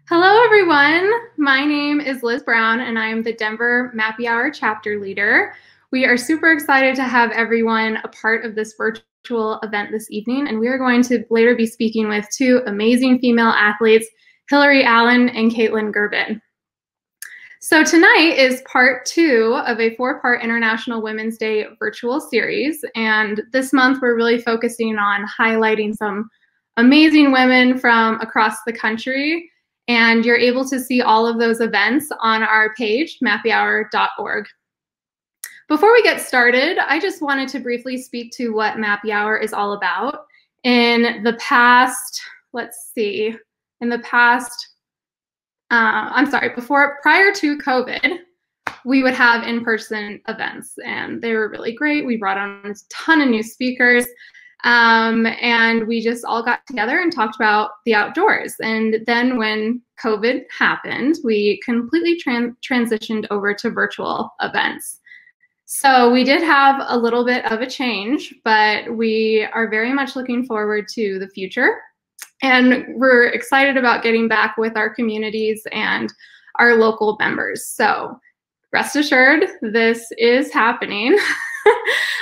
Hello, everyone. My name is Liz Brown, and I'm the Denver Mappy Hour chapter leader. We are super excited to have everyone a part of this virtual event this evening, and we are going to later be speaking with two amazing female athletes, Hillary Allen and Kaytlyn Gerbin. So tonight is part 2 of a 4-part International Women's Day virtual series, and this month we're really focusing on highlighting some amazing women from across the country. And you're able to see all of those events on our page, mappyhour.org. Before we get started, I just wanted to briefly speak to what Mappy Hour is all about. In the past, prior to COVID, we would have in-person events, and they were really great. We brought on a ton of new speakers. And we just all got together and talked about the outdoors. And then when COVID happened, we completely transitioned over to virtual events. So we did have a little bit of a change, but we are very much looking forward to the future. And we're excited about getting back with our communities and our local members. So rest assured, this is happening.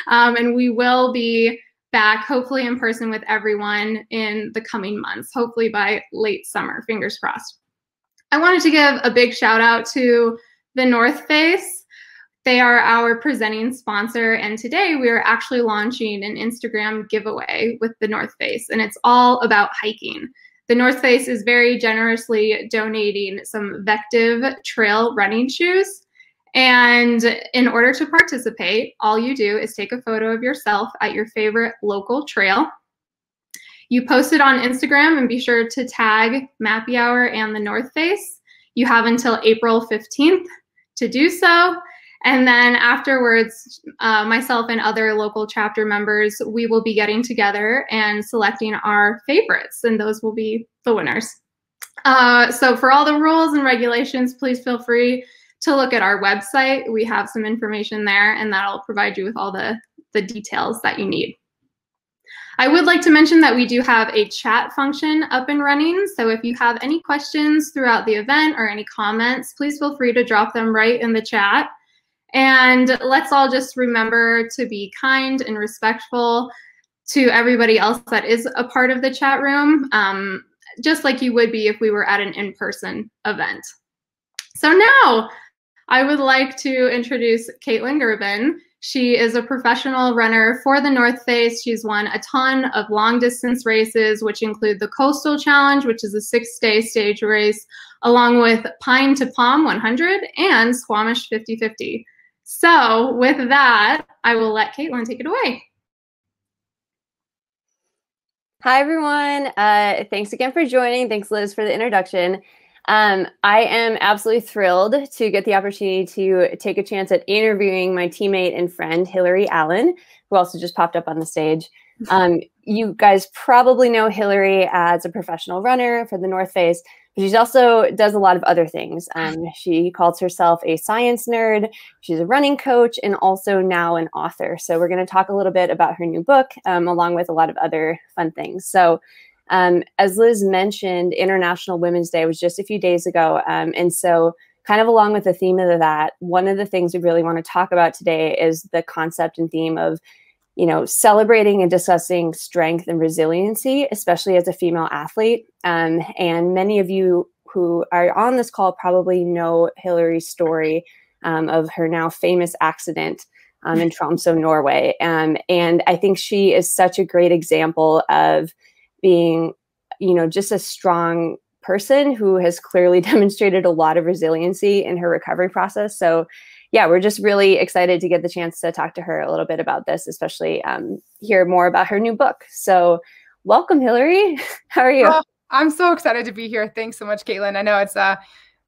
And we will be back, hopefully in person with everyone in the coming months, hopefully by late summer, fingers crossed. I wanted to give a big shout out to the North Face. They are our presenting sponsor, and today we are actually launching an Instagram giveaway with the North Face, and it's all about hiking. The North Face is very generously donating some Vective trail running shoes. And in order to participate, all you do is take a photo of yourself at your favorite local trail. You post it on Instagram and be sure to tag Mappy Hour and the North Face. You have until April 15th to do so. And then afterwards, myself and other local chapter members, we will be getting together and selecting our favorites, and those will be the winners. So for all the rules and regulations, please feel free to look at our website. We have some information there, and that'll provide you with all the details that you need. I would like to mention that we do have a chat function up and running. So if you have any questions throughout the event or any comments, please feel free to drop them right in the chat. And let's all just remember to be kind and respectful to everybody else that is a part of the chat room, just like you would be if we were at an in-person event. So now I would like to introduce Kaytlyn Gerbin. She is a professional runner for the North Face. She's won a ton of long distance races, which include the Coastal Challenge, which is a 6-day stage race, along with Pine to Palm 100 and Squamish 50-50. So with that, I will let Kaytlyn take it away. Hi, everyone. Thanks again for joining. Thanks, Liz, for the introduction. I am absolutely thrilled to get the opportunity to take a chance at interviewing my teammate and friend, Hillary Allen, who also just popped up on the stage. You guys probably know Hillary as a professional runner for the North Face, but she also does a lot of other things. She calls herself a science nerd. She's a running coach and also now an author. So we're going to talk a little bit about her new book, along with a lot of other fun things. So as Liz mentioned, International Women's Day was just a few days ago. And so kind of along with the theme of that, one of the things we really want to talk about today is the concept and theme of, celebrating and discussing strength and resiliency, especially as a female athlete. And many of you who are on this call probably know Hillary's story of her now famous accident in Tromsø, Norway. And I think she is such a great example of being, just a strong person who has clearly demonstrated a lot of resiliency in her recovery process. So yeah, we're just really excited to get the chance to talk to her a little bit about this, especially hear more about her new book. So welcome, Hillary. How are you? Well, I'm so excited to be here. Thanks so much, Kaytlyn. I know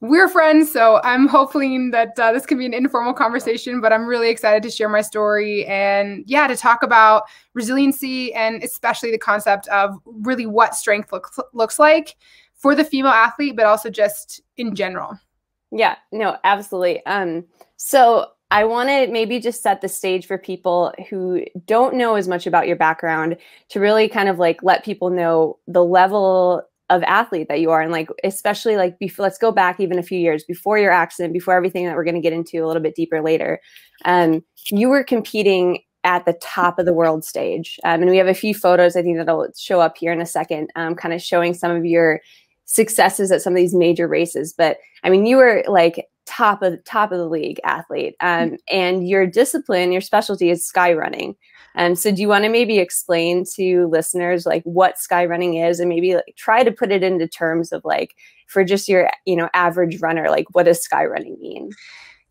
we're friends, so I'm hoping that this can be an informal conversation, but I'm really excited to share my story and to talk about resiliency and especially the concept of really what strength looks like for the female athlete, but also just in general. Yeah, no, absolutely. So I want to maybe just set the stage for people who don't know as much about your background to really kind of let people know the level athlete that you are. And like, especially like, let's go back even a few years before your accident, before everything that we're going to get into a little bit deeper later. You were competing at the top of the world stage. And we have a few photos, I think, that'll show up here in a second, kind of showing some of your successes at some of these major races. But I mean, you were like top of the league athlete, and your discipline, your specialty is sky running. So do you want to maybe explain to listeners like what sky running is, and maybe like try to put it into terms of like, for just your, average runner, like what does sky running mean?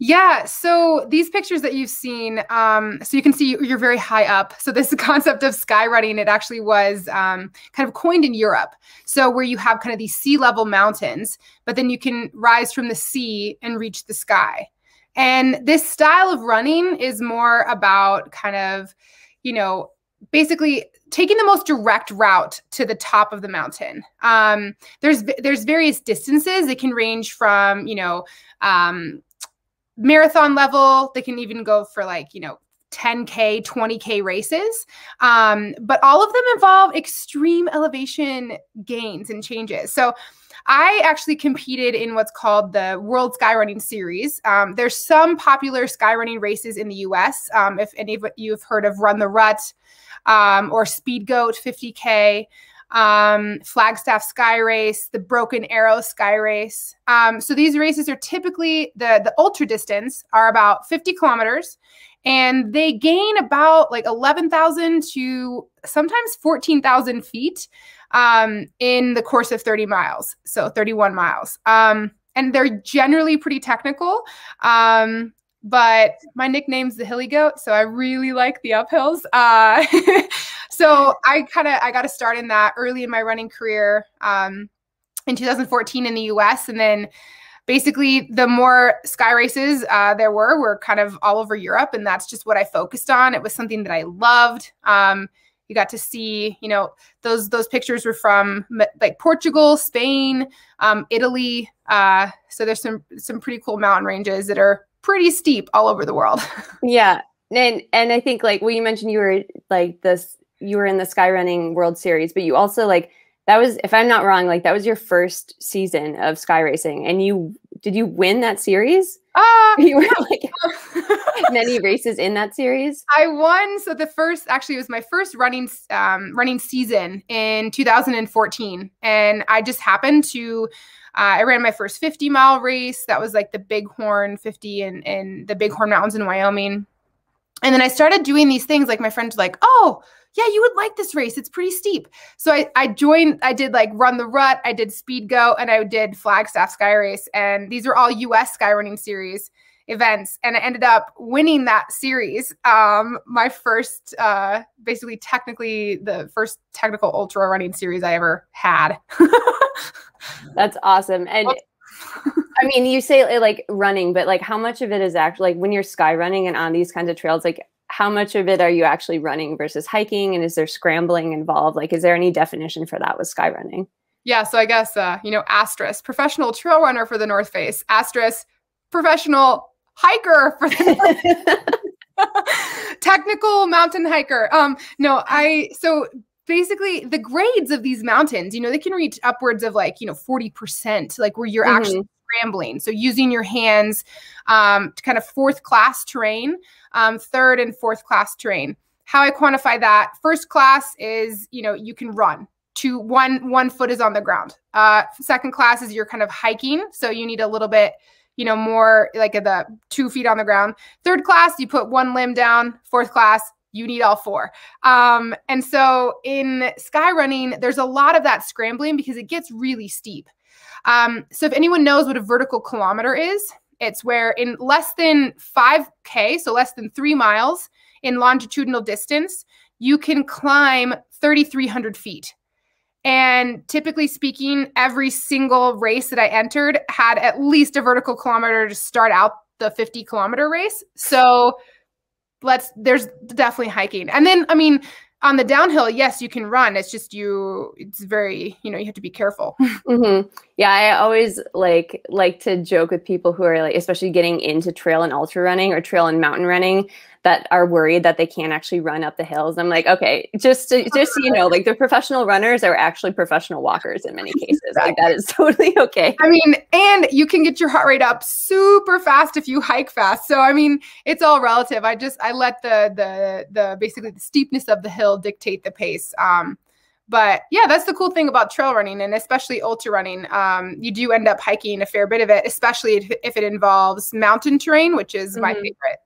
Yeah, so these pictures that you've seen, so you can see you're very high up. So this concept of sky running, it actually was kind of coined in Europe. So where you have kind of these sea level mountains, but then you can rise from the sea and reach the sky. And this style of running is more about kind of, basically taking the most direct route to the top of the mountain. There's various distances. They can range from, marathon level. They can even go for like, 10K, 20K races. But all of them involve extreme elevation gains and changes. So I actually competed in what's called the World Skyrunning Series. There's some popular skyrunning races in the US. If any of you have heard of Run the Rut or Speed Goat 50K, Flagstaff Skyrace, the Broken Arrow Skyrace. So these races are typically, the ultra distance are about 50 kilometers, and they gain about like 11,000 to sometimes 14,000 feet in the course of 30 miles. So 31 miles. And they're generally pretty technical. But my nickname's the Hilly Goat, so I really like the uphills. So I got to start in that early in my running career in 2014 in the US. And then basically the more sky races there were kind of all over Europe. And that's just what I focused on. It was something that I loved. You got to see, those pictures were from like Portugal, Spain, Italy. So there's some pretty cool mountain ranges that are pretty steep all over the world. Yeah. And I think like, well, you mentioned you were like you were in the Skyrunning World Series, but you also like, that was, if I'm not wrong, like that was your first season of sky racing. And did you win that series? You were like many races in that series? I won. So it was my first running season in 2014. And I just happened to, I ran my first 50-mile race. That was like the Bighorn 50 in the Bighorn Mountains in Wyoming. And then I started doing these things, like my friends were like, oh, yeah, you would like this race. It's pretty steep. So I joined, I did like Run the Rut, I did Speed Go, and I did Flagstaff Skyrace. And these were all US Skyrunning Series events. And I ended up winning that series. My first, basically technically the first technical ultra running series I ever had. That's awesome. And I mean, you say like running, but like how much of it is actually like when you're sky running and on these kinds of trails, like how much of it are you actually running versus hiking? And is there scrambling involved? Like, is there any definition for that with sky running? Yeah. So I guess, asterisk, professional trail runner for the North Face, asterisk, professional hiker for the technical mountain hiker. So basically the grades of these mountains, they can reach upwards of like, 40%, like where you're actually scrambling. So using your hands to kind of fourth class terrain, third and fourth class terrain. How I quantify that: first class is, you can run to one foot is on the ground. Second class is you're kind of hiking. So you need a little bit, more like the 2 feet on the ground. Third class, you put one limb down. Fourth class, you need all four. And so in sky running, there's a lot of that scrambling because it gets really steep. So if anyone knows what a vertical kilometer is, it's where in less than 5K, so less than 3 miles in longitudinal distance, you can climb 3,300 feet. And typically speaking, every single race that I entered had at least a vertical kilometer to start out the 50-kilometer race. So there's definitely hiking. And then, I mean, on the downhill, yes, you can run. It's just it's very, you have to be careful. Mm-hmm. Yeah. I always like to joke with people who are like, especially getting into trail and ultra running or trail and mountain running, that are worried that they can't actually run up the hills. I'm like, okay, just so you know, like the professional runners are actually professional walkers in many cases. Like that is totally okay. I mean, and you can get your heart rate up super fast if you hike fast. So, I mean, it's all relative. I let the basically the steepness of the hill dictate the pace. But yeah, that's the cool thing about trail running, and especially ultra running. You do end up hiking a fair bit of it, especially if it involves mountain terrain, which is my favorite.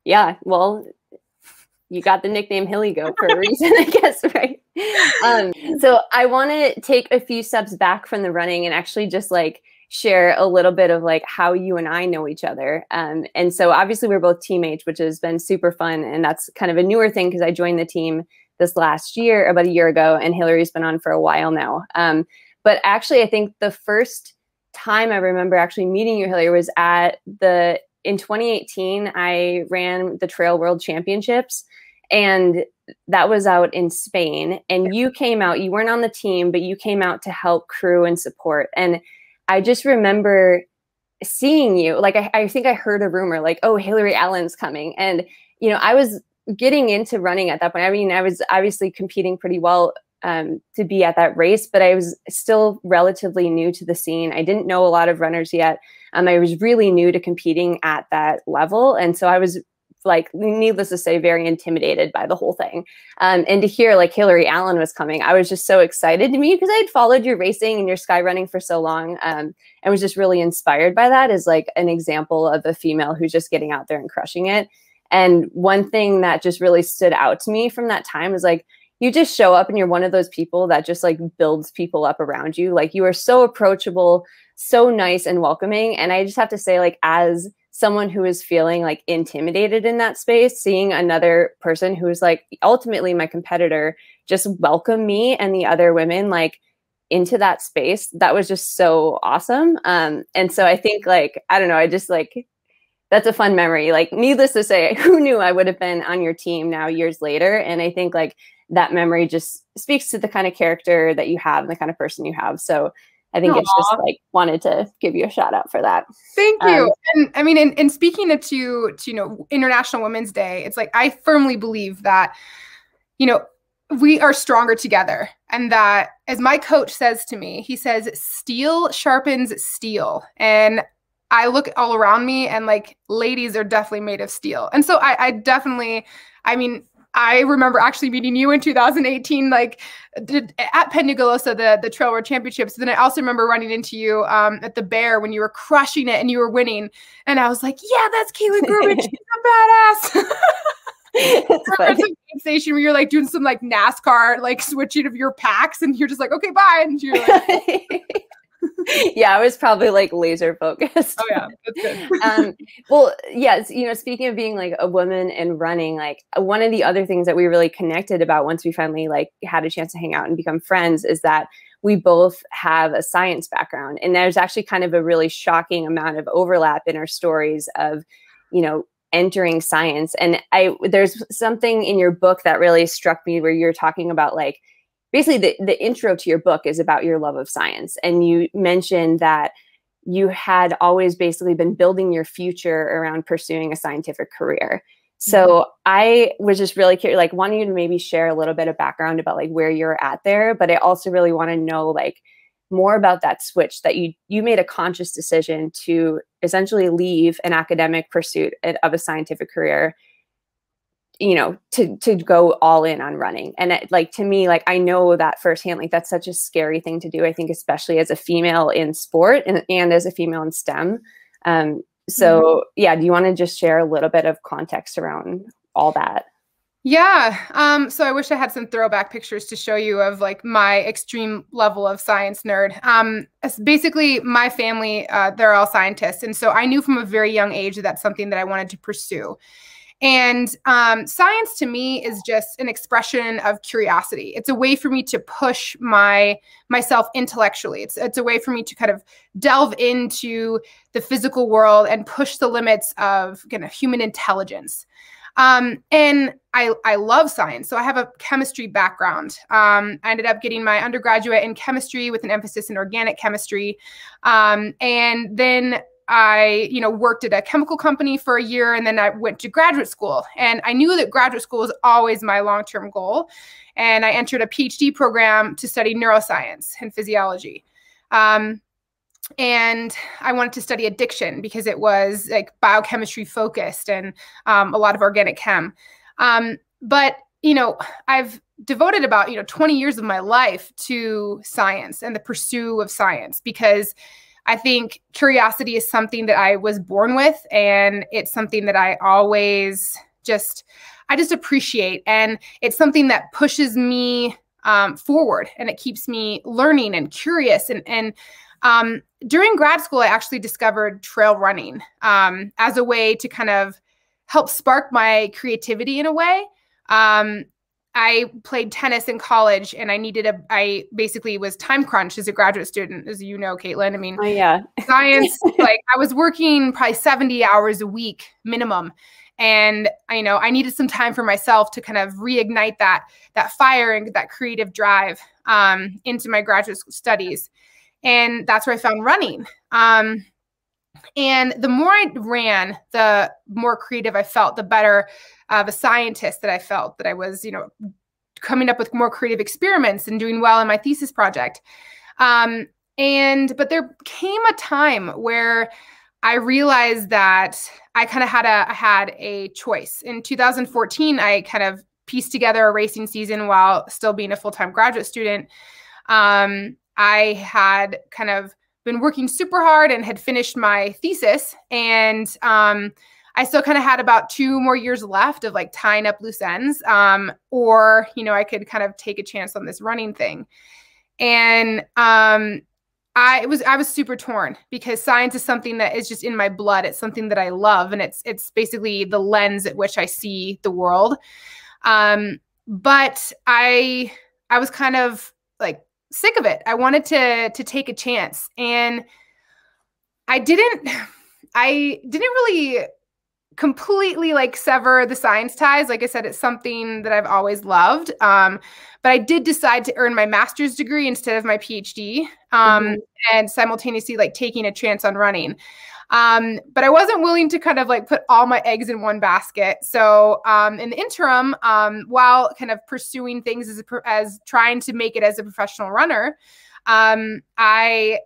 Yeah, well, you got the nickname Hilly Goat for a reason, I guess, right? So I want to take a few steps back from the running and actually just like share a little bit of like how you and I know each other. And so obviously we're both teammates, which has been super fun. And that's kind of a newer thing because I joined the team this last year, about a year ago, and Hillary's been on for a while now. But actually, I think the first time I remember actually meeting you, Hillary, was in 2018, I ran the Trail World Championships, and that was out in Spain. And you came out, you weren't on the team, but you came out to help crew and support. And I just remember seeing you, like, I think I heard a rumor like, oh, Hillary Allen's coming. And, you know, I was getting into running at that point. I mean, I was obviously competing pretty well to be at that race, but I was still relatively new to the scene. I didn't know a lot of runners yet. I was really new to competing at that level. And so I was, like, needless to say, very intimidated by the whole thing. And to hear like Hillary Allen was coming, I was just so excited to me because I had followed your racing and your sky running for so long, and was just really inspired by that as like an example of a female who's just getting out there and crushing it. And one thing that just really stood out to me from that time is like, you just show up and you're one of those people that just like builds people up around you. Like you are so approachable, so nice and welcoming. And I just have to say, like, as someone who is feeling like intimidated in that space, seeing another person who is like ultimately my competitor just welcome me and the other women like into that space, that was just so awesome. And so I think, like, I don't know, I just like, that's a fun memory. Like, needless to say, who knew I would have been on your team now years later? And I think like that memory just speaks to the kind of character that you have and the kind of person you have. So I think it's just like, wanted to give you a shout out for that. Thank you. And I mean, in speaking it to, you know, International Women's Day, it's like, I firmly believe that, you know, we are stronger together. And that, as my coach says to me, he says, steel sharpens steel. And I look all around me and like, ladies are definitely made of steel. And so I definitely, I mean, I remember actually meeting you in 2018, like at Peñagulosa, the Trail World Championships. Then I also remember running into you at the Bear when you were crushing it and you were winning. And I was like, yeah, that's Kaytlyn Gerbin. She's a badass. It's a station where you're like doing some like NASCAR, like switching of your packs, and you're just like, okay, bye. And you're like, yeah, I was probably like laser focused. Oh yeah, that's good. Well, yes, you know, speaking of being like a woman and running, like one of the other things that we really connected about once we finally like had a chance to hang out and become friends is that we both have a science background. And there's actually kind of a really shocking amount of overlap in our stories of, you know, entering science. And there's something in your book that really struck me where you're talking about like, basically the intro to your book is about your love of science. And you mentioned that you had always basically been building your future around pursuing a scientific career. So I was just really curious, like wanting you to maybe share a little bit of background about like where you're at there, but I also really want to know like more about that switch that you made a conscious decision to essentially leave an academic pursuit of a scientific career, you know, to go all in on running. And it, like, to me, like, I know that firsthand, like that's such a scary thing to do. I think, especially as a female in sport and as a female in STEM. So yeah, do you want to just share a little bit of context around all that? Yeah. So I wish I had some throwback pictures to show you of like my extreme level of science nerd. Basically my family, they're all scientists. And so I knew from a very young age that that's something that I wanted to pursue. And science to me is just an expression of curiosity. It's a way for me to push myself intellectually. It's a way for me to kind of delve into the physical world and push the limits of kind of human intelligence. And I love science. So I have a chemistry background. I ended up getting my undergraduate in chemistry with an emphasis in organic chemistry. And then I, worked at a chemical company for a year, and then I went to graduate school. And I knew that graduate school was always my long-term goal. And I entered a PhD program to study neuroscience and physiology. And I wanted to study addiction because it was like biochemistry focused and a lot of organic chem. But, I've devoted about, 20 years of my life to science and the pursuit of science, because I think curiosity is something that I was born with, and it's something that I always just appreciate. And it's something that pushes me forward, and it keeps me learning and curious. And during grad school, I actually discovered trail running as a way to kind of help spark my creativity in a way. I played tennis in college, and I basically was time crunched as a graduate student, as you know, Kaytlyn. I mean, science, like I was working probably 70 hours a week minimum. And I needed some time for myself to kind of reignite that fire and that creative drive into my graduate studies. And that's where I found running. And the more I ran, the more creative I felt, the better of a scientist that I felt, that I was, coming up with more creative experiments and doing well in my thesis project. But there came a time where I realized that I kind of had a choice. In 2014, I kind of pieced together a racing season while still being a full-time graduate student. I had kind of been working super hard and had finished my thesis, and I still kind of had about 2 more years left of like tying up loose ends, or I could kind of take a chance on this running thing. And I was super torn, because science is something that is just in my blood. It's something that I love, and it's basically the lens at which I see the world. But I was kind of like sick of it. I wanted to take a chance, and I didn't really completely like sever the science ties. Like I said, it's something that I've always loved. But I did decide to earn my master's degree instead of my PhD, and simultaneously like taking a chance on running. But I wasn't willing to kind of like put all my eggs in one basket. So in the interim, while kind of pursuing things as trying to make it as a professional runner, I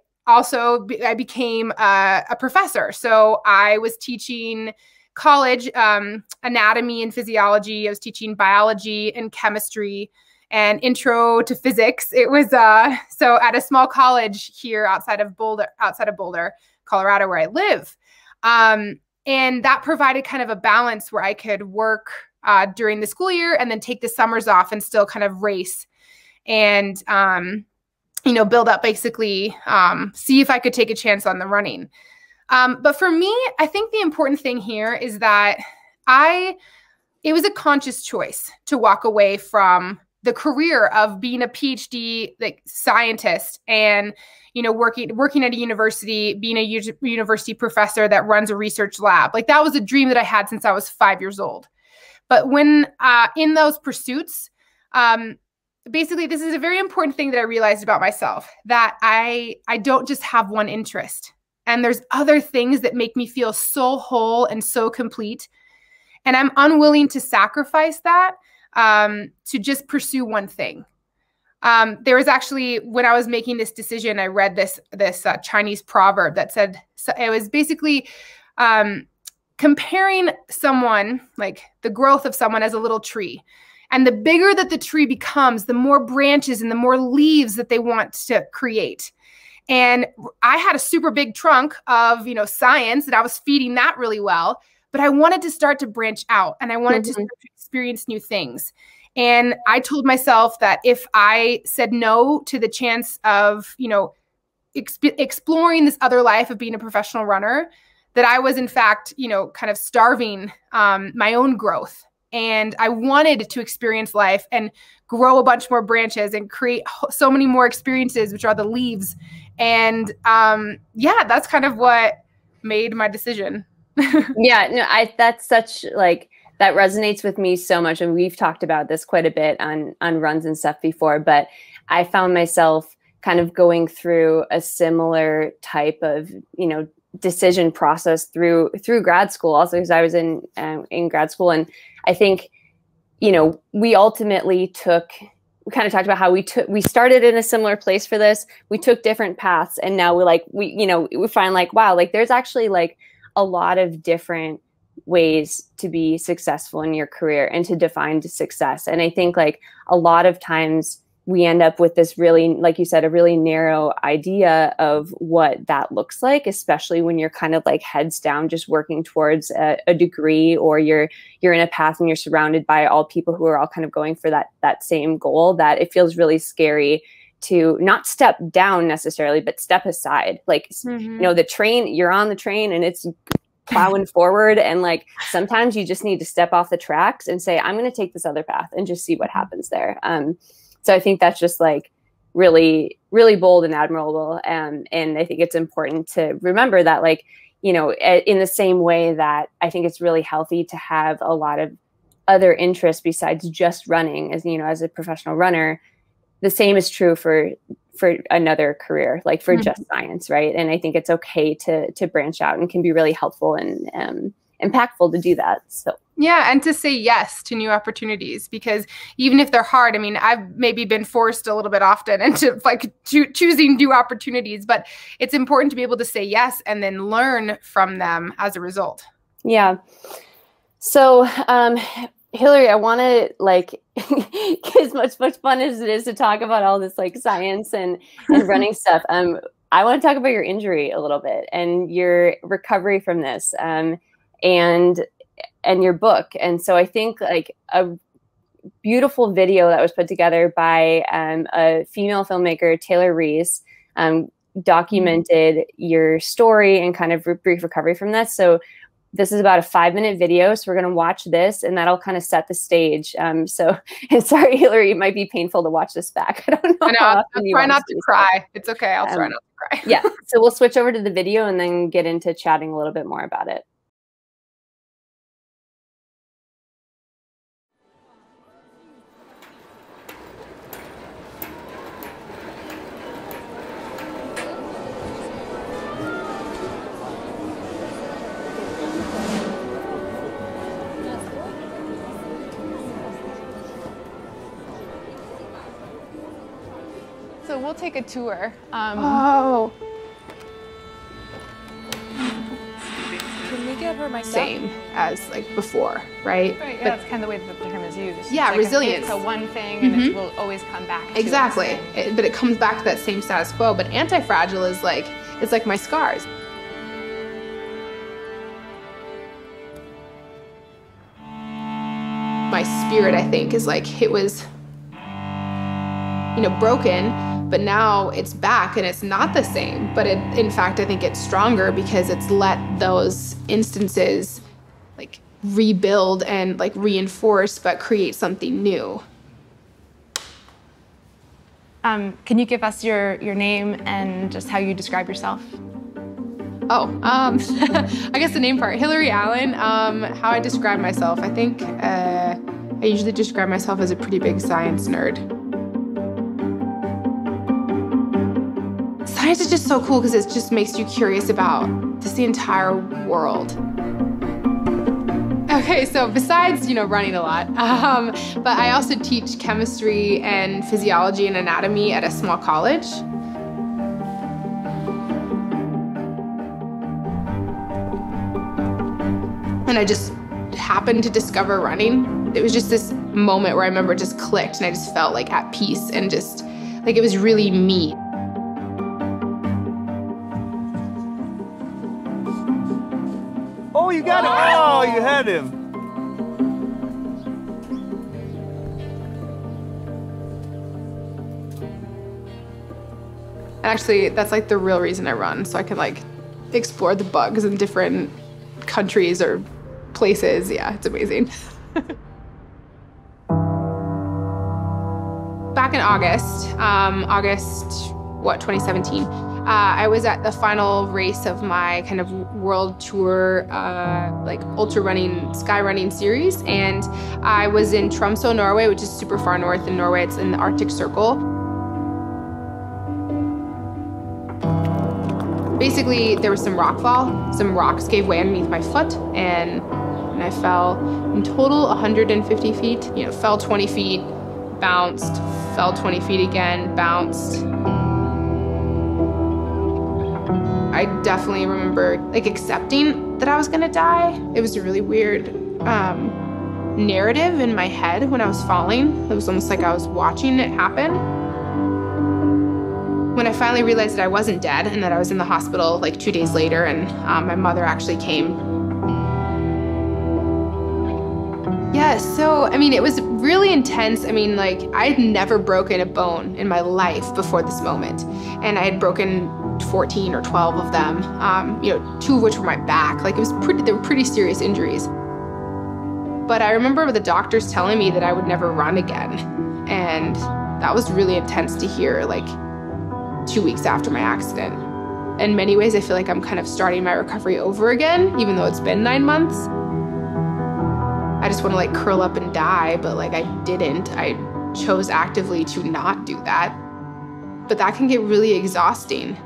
became a professor. So I was teaching college anatomy and physiology. I was teaching biology and chemistry and intro to physics. It was so at a small college here outside of Boulder, Colorado, where I live. And that provided kind of a balance where I could work during the school year and then take the summers off and still kind of race and, build up, basically, see if I could take a chance on the running. But for me, I think the important thing here is that it was a conscious choice to walk away from the career of being a PhD like scientist and, working at a university, being a university professor that runs a research lab. Like that was a dream that I had since I was 5 years old. But when in those pursuits, basically, this is a very important thing that I realized about myself, that I don't just have one interest. And there's other things that make me feel so whole and so complete. And I'm unwilling to sacrifice that to just pursue one thing. There was actually, when I was making this decision, I read this Chinese proverb that said, so it was basically comparing someone, like the growth of someone, as a little tree. And the bigger that the tree becomes, the more branches and the more leaves that they want to create. And I had a super big trunk of, science, and I was feeding that really well, but I wanted to start to branch out, and I wanted to start to experience new things. And I told myself that if I said no to the chance of, exploring this other life of being a professional runner, that I was in fact, kind of starving my own growth. And I wanted to experience life and grow a bunch more branches and create so many more experiences, which are the leaves. And that's kind of what made my decision. That's such like, that resonates with me so much. And we've talked about this quite a bit on runs and stuff before, but I found myself kind of going through a similar type of, decision process through grad school also, because I was in grad school. And I think, you know, we ultimately we kind of talked about how we started in a similar place for this. We took different paths, and now we find like, wow, like there's actually like a lot of different ways to be successful in your career and to define success. And I think like a lot of times we end up with this really, like you said, a really narrow idea of what that looks like, especially when you're kind of like heads down, just working towards a degree, or you're in a path and you're surrounded by all people who are all kind of going for that same goal, that it feels really scary to not step down necessarily, but step aside. Like, you know, you're on the train and it's plowing forward. And like, sometimes you just need to step off the tracks and say, I'm going to take this other path and just see what happens there. So I think that's just like really, really bold and admirable. And I think it's important to remember that, like, you know, in the same way that I think it's really healthy to have a lot of other interests besides just running, as, you know, as a professional runner, the same is true for another career, like for just science. Right. And I think it's okay to branch out, and can be really helpful and impactful to do that. So. Yeah. And to say yes to new opportunities, because even if they're hard, I mean, I've maybe been forced a little bit often into like choosing new opportunities, but it's important to be able to say yes and then learn from them as a result. Yeah. So, Hillary, I want to like, as much fun as it is to talk about all this like science and running stuff. I want to talk about your injury a little bit and your recovery from this. And your book. And so I think like a beautiful video that was put together by a female filmmaker, Taylor Reese, documented your story and kind of brief recovery from this. So this is about a 5-minute video. So we're going to watch this, and that'll kind of set the stage. And sorry, Hillary, it might be painful to watch this back. I don't know. I'll try not to cry. It's okay. I'll try not to cry. Yeah. So we'll switch over to the video and then get into chatting a little bit more about it. So we'll take a tour. Oh. Can we give her my Same as like before, right? Right, yeah, that's kind of the way that the term is used. It's yeah, like resilience. It's a one thing, and it will always come back to exactly. But it comes back to that same status quo. But anti-fragile is like, it's like my scars. My spirit, I think, is like, it was, you know, broken, but now it's back and it's not the same. But in fact, I think it's stronger because it's let those instances like rebuild and like reinforce, but create something new. Can you give us your name and just how you describe yourself? I guess the name part, Hillary Allen. How I describe myself, I think I usually describe myself as a pretty big science nerd. Science is just so cool because it just makes you curious about just the entire world. Okay, so besides, you know, running a lot, but I also teach chemistry and physiology and anatomy at a small college. And I just happened to discover running. It was just this moment where I remember it just clicked and I just felt like at peace and just like it was really me. Oh, you got him. Oh, you had him. Actually, that's like the real reason I run, so I can like explore the bugs in different countries or places. Yeah, it's amazing. Back in August, 2017, I was at the final race of my kind of world tour, like ultra running, sky running series. And I was in Tromsø, Norway, which is super far north in Norway. It's in the Arctic Circle. Basically, there was some rock fall. Some rocks gave way underneath my foot, and I fell in total 150 feet. You know, fell 20 feet, bounced, fell 20 feet again, bounced. I definitely remember like accepting that I was gonna die. It was a really weird narrative in my head when I was falling. It was almost like I was watching it happen. When I finally realized that I wasn't dead and that I was in the hospital like 2 days later, and my mother actually came. Yeah, so, I mean, it was really intense. I mean, like, I had never broken a bone in my life before this moment. And I had broken 14 or 12 of them, you know, 2 of which were my back. Like, they were pretty serious injuries. But I remember the doctors telling me that I would never run again. And that was really intense to hear, like, 2 weeks after my accident. In many ways, I feel like I'm kind of starting my recovery over again, even though it's been 9 months. I just want to like curl up and die, but like I didn't. I chose actively to not do that. But that can get really exhausting.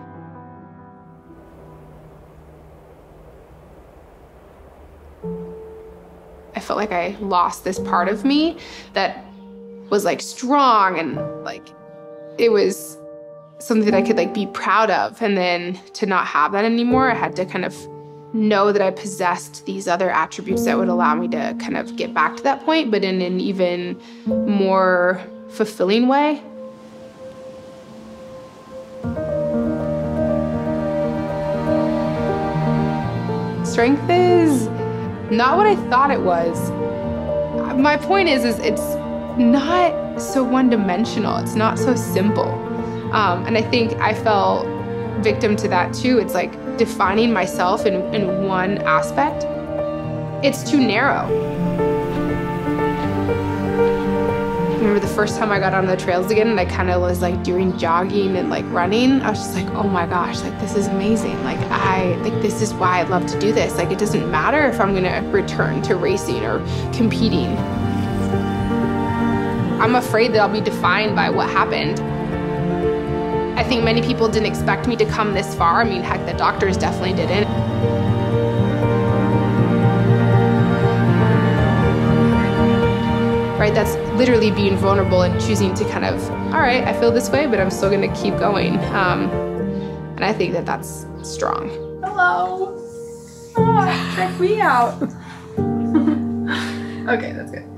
I felt like I lost this part of me that was like strong and like it was something that I could like be proud of. And then to not have that anymore, I had to kind of know that I possessed these other attributes that would allow me to kind of get back to that point, but in an even more fulfilling way. Strength is not what I thought it was. My point is it's not so one-dimensional. It's not so simple. And I think I fell victim to that too. It's like defining myself in one aspect. It's too narrow. I remember the first time I got on the trails again and I kind of was like doing jogging and like running. I was just like, oh my gosh, like this is amazing. Like this is why I love to do this. Like it doesn't matter if I'm gonna return to racing or competing. I'm afraid that I'll be defined by what happened. I think many people didn't expect me to come this far. I mean, heck, the doctors definitely didn't. Right, that's literally being vulnerable and choosing to kind of, all right, I feel this way, but I'm still gonna keep going. And I think that that's strong. Hello. Oh, check me out. Okay, that's good.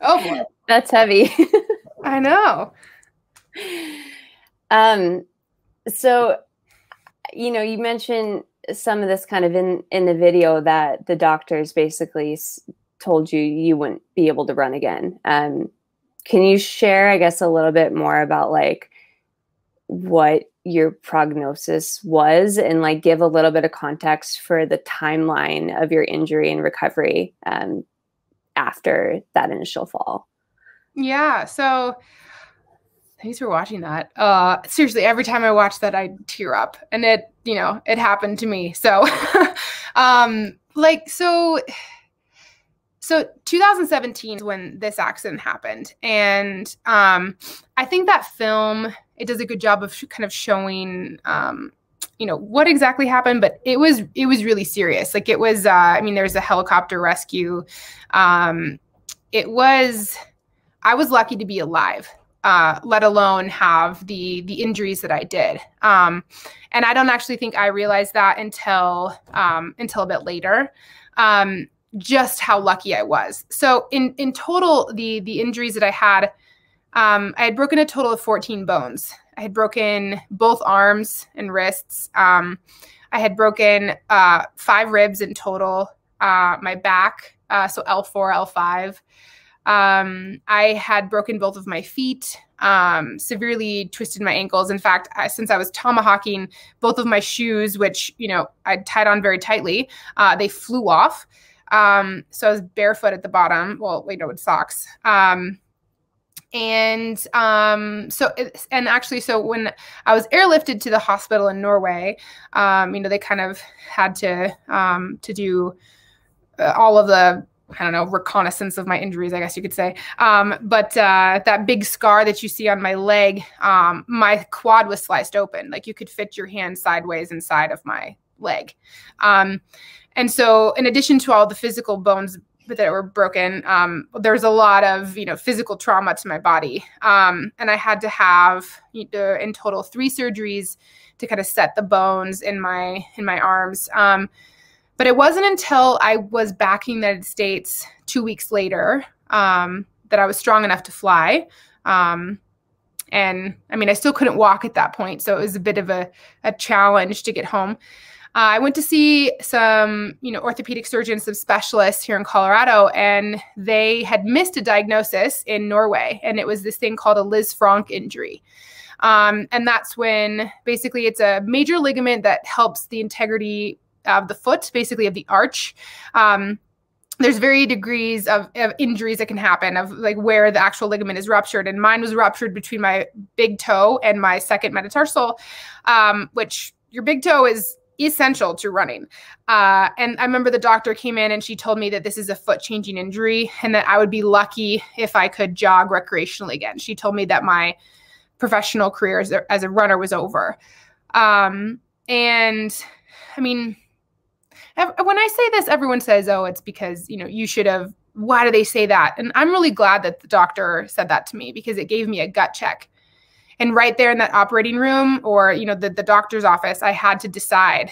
Oh boy. That's heavy. I know. So, you know, you mentioned some of this kind of in the video that the doctors basically told you you wouldn't be able to run again. Can you share, I guess, a little bit more about like what your prognosis was and like give a little bit of context for the timeline of your injury and recovery after that initial fall? Yeah, so thanks for watching that. Seriously, every time I watch that, I tear up, and it, you know, it happened to me. So, so 2017 is when this accident happened, and I think that film, it does a good job of kind of showing, you know, what exactly happened, but it was really serious. Like it was, I mean, there's a helicopter rescue. I was lucky to be alive, let alone have the injuries that I did. And I don't actually think I realized that until a bit later, just how lucky I was. So in total, the injuries that I had broken a total of 14 bones. I had broken both arms and wrists. I had broken 5 ribs in total, my back, so L4, L5. I had broken both of my feet, severely twisted my ankles. In fact, since I was tomahawking, both of my shoes, which, you know, I tied on very tightly, they flew off. So I was barefoot at the bottom. Well, wait, no, with socks. So when I was airlifted to the hospital in Norway, you know, they kind of had to do all of the, I don't know, reconnaissance of my injuries, I guess you could say. But that big scar that you see on my leg, my quad was sliced open. Like you could fit your hand sideways inside of my leg. And so in addition to all the physical bones that were broken, there's a lot of, you know, physical trauma to my body. And I had to have in total 3 surgeries to kind of set the bones in my arms. But it wasn't until I was back in the United States 2 weeks later that I was strong enough to fly. And I mean, I still couldn't walk at that point. So it was a bit of a challenge to get home. I went to see some, you know, orthopedic surgeons, some specialists here in Colorado, and they had missed a diagnosis in Norway. And it was this thing called a Liz Frank injury. And that's when basically it's a major ligament that helps the integrity of the foot, basically of the arch. There's varying degrees of injuries that can happen, of like where the actual ligament is ruptured. And mine was ruptured between my big toe and my second metatarsal, which your big toe is essential to running. And I remember the doctor came in and she told me that this is a foot changing injury and that I would be lucky if I could jog recreationally again. She told me that my professional career as a runner was over. And I mean, when I say this, everyone says, oh, it's because, you know, you should have, why do they say that? And I'm really glad that the doctor said that to me because it gave me a gut check. And right there in that operating room or, you know, the doctor's office, I had to decide,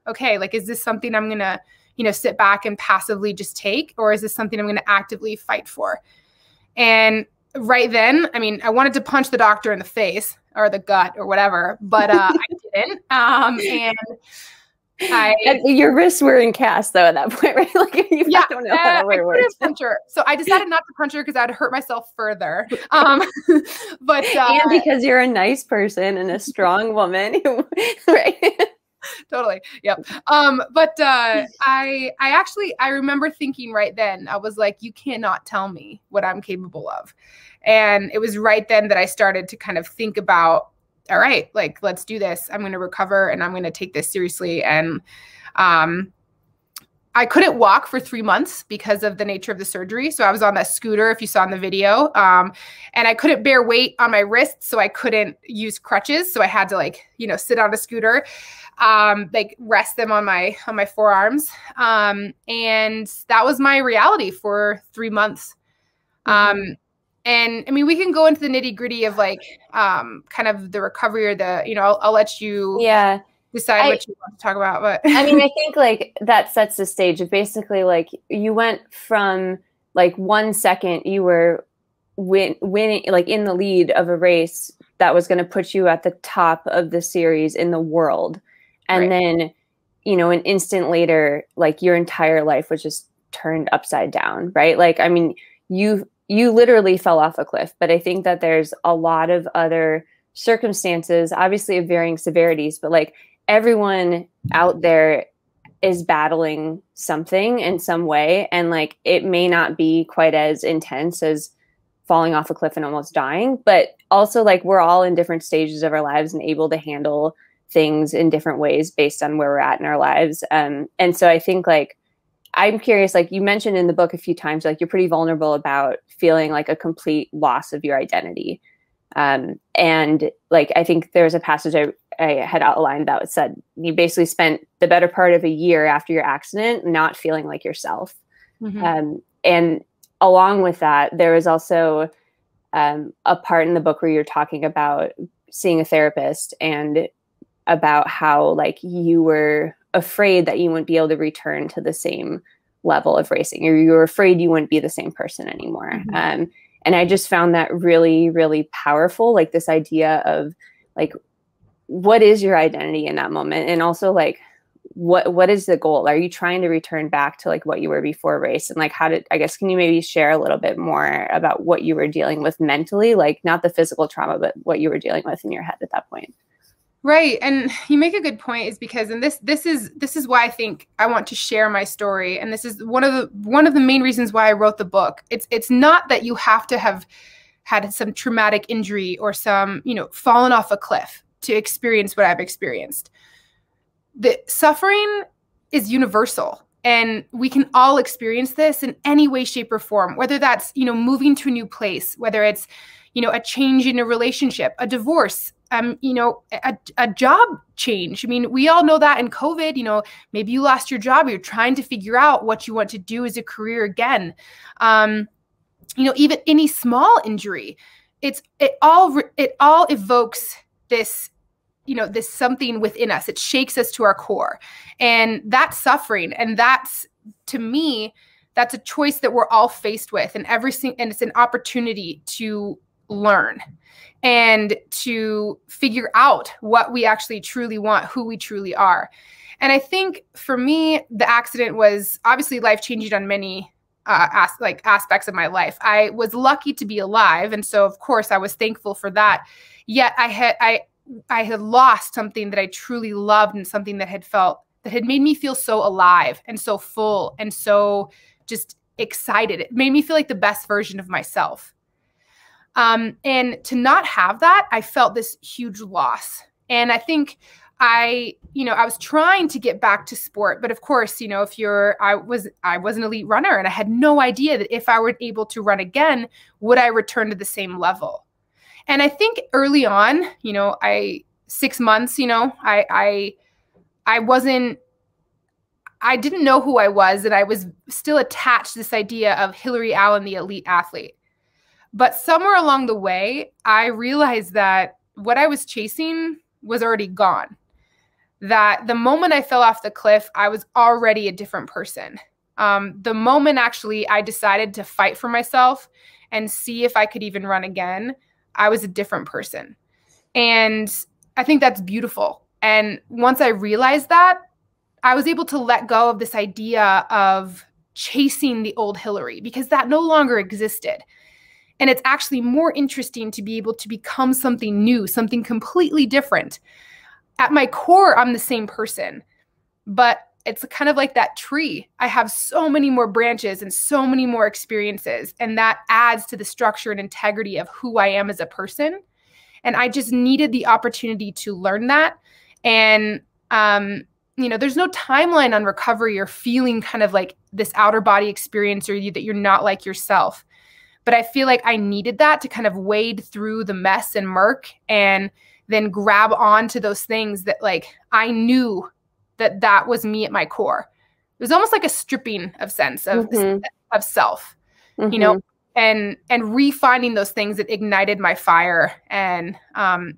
okay, like, is this something I'm going to, you know, sit back and passively just take, or is this something I'm going to actively fight for? And right then, I mean, I wanted to punch the doctor in the face or the gut or whatever, but I didn't. Your wrists were in cast though at that point, right? Like you don't know how to wear words. Punch her. So I decided not to punch her because I'd hurt myself further. But and because you're a nice person and a strong woman, right? Totally. Yep. But I remember thinking right then, I was like, you cannot tell me what I'm capable of. And it was right then that I started to kind of think about, all right, like, let's do this. I'm going to recover and I'm going to take this seriously. And I couldn't walk for 3 months because of the nature of the surgery. So I was on that scooter, if you saw in the video, and I couldn't bear weight on my wrists. So I couldn't use crutches. So I had to, like, you know, sit on a scooter, like rest them on my forearms. And that was my reality for 3 months. And I mean, we can go into the nitty gritty of like, kind of the recovery or the, you know, I'll let you decide what you want to talk about. But I mean, I think like that sets the stage of basically like you went from like 1 second you were winning, like in the lead of a race that was going to put you at the top of the series in the world. And then, you know, an instant later, like your entire life was just turned upside down, right? Like, I mean, you literally fell off a cliff, but I think that there's a lot of other circumstances, obviously of varying severities, but like everyone out there is battling something in some way. And like, it may not be quite as intense as falling off a cliff and almost dying, but also like we're all in different stages of our lives and able to handle things in different ways based on where we're at in our lives. And so I think like, I'm curious, like you mentioned in the book a few times, like you're pretty vulnerable about feeling like a complete loss of your identity. And like, I think there was a passage I had outlined that said, you basically spent the better part of a year after your accident not feeling like yourself. And along with that, there was also a part in the book where you're talking about seeing a therapist and about how like you were afraid that you wouldn't be able to return to the same level of racing, or you were afraid you wouldn't be the same person anymore. And I just found that really, really powerful, like this idea of like, what is your identity in that moment? And also like, what is the goal? Are you trying to return back to like what you were before race? And like, can you maybe share a little bit more about what you were dealing with mentally, like not the physical trauma, but what you were dealing with in your head at that point? Right. And you make a good point, is because, and this is why I think I want to share my story. And this is one of the main reasons why I wrote the book. It's not that you have to have had some traumatic injury or some, fallen off a cliff to experience what I've experienced. The suffering is universal, and we can all experience this in any way, shape, or form, whether that's, moving to a new place, whether it's, a change in a relationship, a divorce, a job change. I mean, we all know that in COVID, maybe you lost your job, you're trying to figure out what you want to do as a career again. Even any small injury, it all evokes this, this something within us. It shakes us to our core, and that's suffering. And that's, to me, that's a choice that we're all faced with, and and it's an opportunity to learn and to figure out what we actually truly want, who we truly are. And I think for me, the accident was obviously life-changing on many aspects of my life. I was lucky to be alive, and so of course I was thankful for that. Yet I had lost something that I truly loved, and something that had made me feel so alive and so full and so just excited. It made me feel like the best version of myself. And to not have that, I felt this huge loss. And I think I was trying to get back to sport, but of course, I was an elite runner, and I had no idea that if I were able to run again, would I return to the same level? And I think early on, 6 months, I didn't know who I was, and I was still attached to this idea of Hillary Allen, the elite athlete. But somewhere along the way, I realized that what I was chasing was already gone. That the moment I fell off the cliff, I was already a different person. The moment actually I decided to fight for myself and see if I could even run again, I was a different person. And I think that's beautiful. And once I realized that, I was able to let go of this idea of chasing the old Hillary, because that no longer existed. And it's actually more interesting to be able to become something new, something completely different. At my core, I'm the same person, but it's kind of like that tree. I have so many more branches and so many more experiences, and that adds to the structure and integrity of who I am as a person. And I just needed the opportunity to learn that. And, there's no timeline on recovery or feeling kind of like this outer body experience, or that you're not like yourself. But I feel like I needed that to kind of wade through the mess and murk, and then grab onto those things that, like, I knew that was me at my core. It was almost like a stripping of sense of self, and refinding those things that ignited my fire and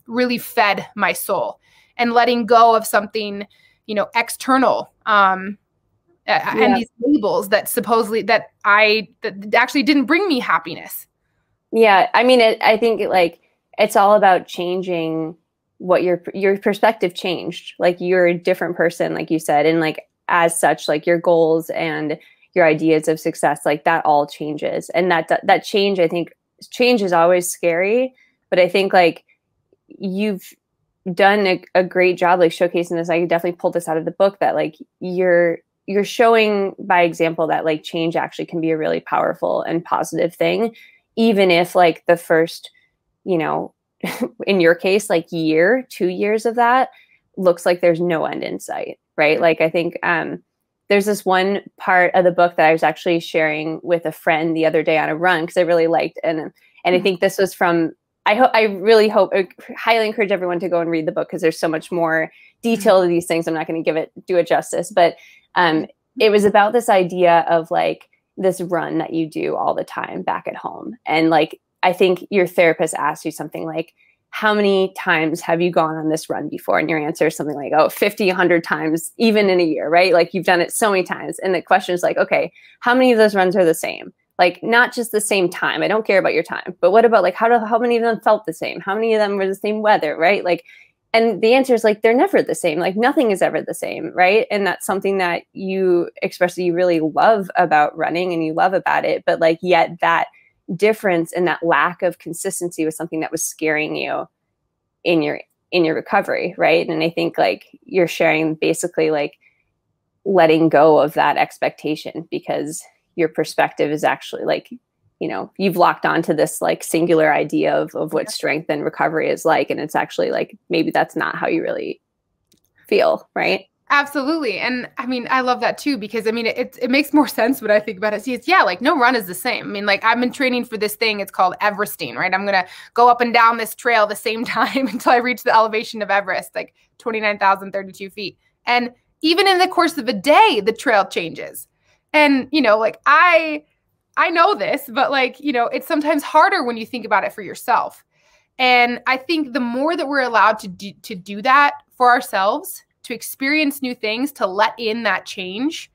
really fed my soul, and letting go of something, external, and these labels that supposedly that actually didn't bring me happiness. Yeah. I mean, I think it's all about changing what your perspective changed. Like, you're a different person, like you said. And like, as such, like, your goals and your ideas of success, like, that all changes. And that change, I think change is always scary, but I think like you've done a great job, like, showcasing this. I could definitely pull this out of the book, that like you're showing by example that like change actually can be a really powerful and positive thing, even if like the first, in your case, like 2 years of that looks like there's no end in sight, right? Like, I think there's this one part of the book that I was actually sharing with a friend the other day on a run, because I really liked, and I think this was from, I highly encourage everyone to go and read the book, because there's so much more detail to these things. I'm not going to do it justice, but it was about this idea of like this run that you do all the time back at home. And like, I think your therapist asked you something like, how many times have you gone on this run before? And your answer is something like, 50, 100 times, even in a year, right? Like, you've done it so many times. And the question is like, okay, how many of those runs are the same? Like, not just the same time. I don't care about your time, but what about like, how many of them felt the same? How many of them were the same weather, right? Like, And the answer is like, they're never the same. Like nothing is ever the same. Right. And that's something that you expressly, you really love about running and you love about it. But like, yet that difference and that lack of consistency was something that was scaring you in your recovery. Right. And I think like you're sharing basically like letting go of that expectation because your perspective is actually like, you know, you've locked onto this like singular idea of what strength and recovery is like. And it's actually like, maybe that's not how you really feel. Right. Absolutely. And I mean, I love that too, because I mean, it makes more sense when I think about it. See, it's like no run is the same. I mean, like I've been training for this thing. It's called Everesting, right? I'm going to go up and down this trail the same time until I reach the elevation of Everest, like 29,032 feet. And even in the course of a day, the trail changes. And, you know, like I know this, but like, you know, it's sometimes harder when you think about it for yourself. And I think the more that we're allowed to do that for ourselves, to experience new things, to let in that change,